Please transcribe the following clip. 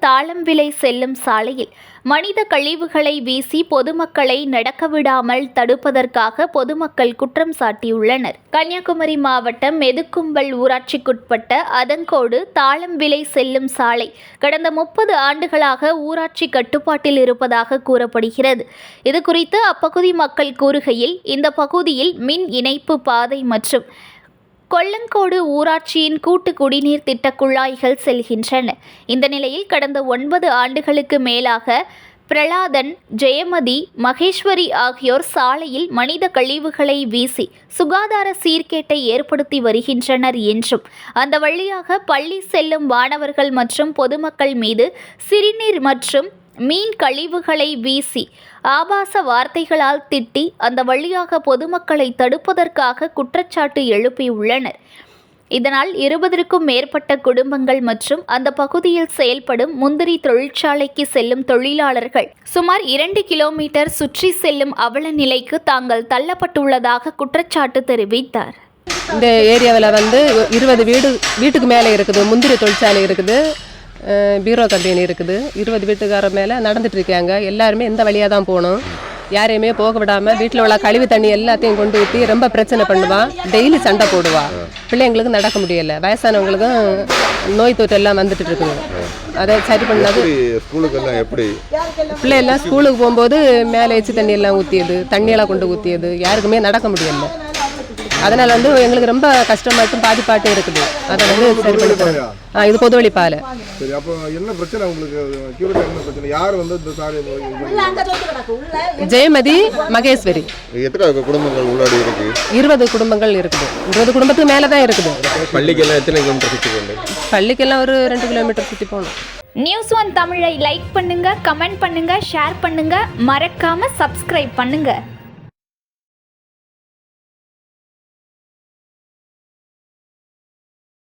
தாளம்பிள்ளை செல்லும் சாலையில் மனித கழிவுகளை வீசி பொதுமக்களை நடக்க விடாமல் தடுப்பதற்காக பொதுமக்கள் குற்றம் சாட்டியுள்ளனர். கன்னியாகுமரி மாவட்டம் மெதுக்கும்பல் ஊராட்சிக்குட்பட்ட அதங்கோடு தாளம்பிள்ளை செல்லும் சாலை கடந்த 30 ஆண்டுகளாக ஊராட்சி கட்டுப்பாட்டில் இருப்பதாக கூறப்படுகிறது. இதுகுறித்து அப்பகுதி மக்கள் கூறுகையில், இந்த பகுதியில் மின் இணைப்பு பாதை மற்றும் கொல்லங்கோடு ஊராட்சியின் கூட்டு குடிநீர் திட்ட குழாய்கள் செல்கின்றன. இந்த நிலையில் கடந்த 9 ஆண்டுகளுக்கு மேலாக பிரலாதன், ஜெயமதி, மகேஸ்வரி ஆகியோர் சாலையில் மனித கழிவுகளை வீசி சுகாதார சீர்கேட்டை ஏற்படுத்தி வருகின்றனர் என்றும், அந்த வழியாக பள்ளி செல்லும் மாணவர்கள் மற்றும் பொதுமக்கள் மீது சிறுநீர் மற்றும் மீன் கழிவுகளை வீசி ஆபாச வார்த்தைகளால் திட்டி அந்த வழியாக பொதுமக்களை தடுப்பதற்காக குற்றச்சாட்டு எழுப்பியுள்ளனர். இதனால் 20க்கும் மேற்பட்ட குடும்பங்கள் மற்றும் அந்த பகுதியில் செயல்படும் முந்திரி தொழிற்சாலைக்கு செல்லும் தொழிலாளர்கள் சுமார் 2 கிலோமீட்டர் சுற்றி செல்லும் அவல நிலைக்கு தாங்கள் தள்ளப்பட்டுள்ளதாக குற்றச்சாட்டு தெரிவித்தார். இந்த ஏரியாவில் 20 வீட்டுக்கு மேலே இருக்குது. முந்திரி தொழிற்சாலை இருக்குது, பீரோ கம்பெனி இருக்குது. 20 வீட்டுக்கார மேலே நடந்துட்டு இருக்காங்க. எல்லாருமே இந்த வழியாக தான் போகணும். யாரையுமே போக விடாமல் வீட்டில் உள்ள கழிவு தண்ணி எல்லாத்தையும் கொண்டு ஊற்றி ரொம்ப பிரச்சனை பண்ணுவான். டெய்லி சண்டை போடுவான். பிள்ளைங்களுக்கு நடக்க முடியலை. வயசானவங்களுக்கும் நோய் தொற்று எல்லாம் வந்துட்டு இருக்குங்க. அதை சரி பண்ணாது. ஸ்கூலுக்கெல்லாம் எப்படி பிள்ளையெல்லாம் ஸ்கூலுக்கு போகும்போது மேலே எச்சு தண்ணி எல்லாம் ஊற்றியது, தண்ணியெல்லாம் கொண்டு ஊற்றியது, யாருக்குமே நடக்க முடியலை. அதனால் எங்களுக்கு ரொம்ப கஷ்டமாட்டும் பாதிப்பாட்டும் இருக்குது. அதை சரி பண்ணி இது பொதுவழி பாலை. சரி, அப்போ என்ன பிரச்சனை உங்களுக்கு? என்ன பிரச்சனை? யார் இந்த சாலை? ஜெயமதி, மகேஸ்வரி. எத்தனை குடும்பங்கள் உள்ளாடி இருக்கு? 20 குடும்பங்கள் இருக்குது. 20 குடும்பத்துக்கு மேலே தான் இருக்குது. பள்ளிக்கெல்லாம் எத்தனை கிலோமீட்டர் சுற்றி போகணும்? பள்ளிக்கெல்லாம் ஒரு 2 கிலோமீட்டர் சுற்றி போகணும். News1 தமிழை லைக் பண்ணுங்க, கமெண்ட் பண்ணுங்க, ஷேர் பண்ணுங்க, மறக்காம சப்ஸ்கிரைப் பண்ணுங்க.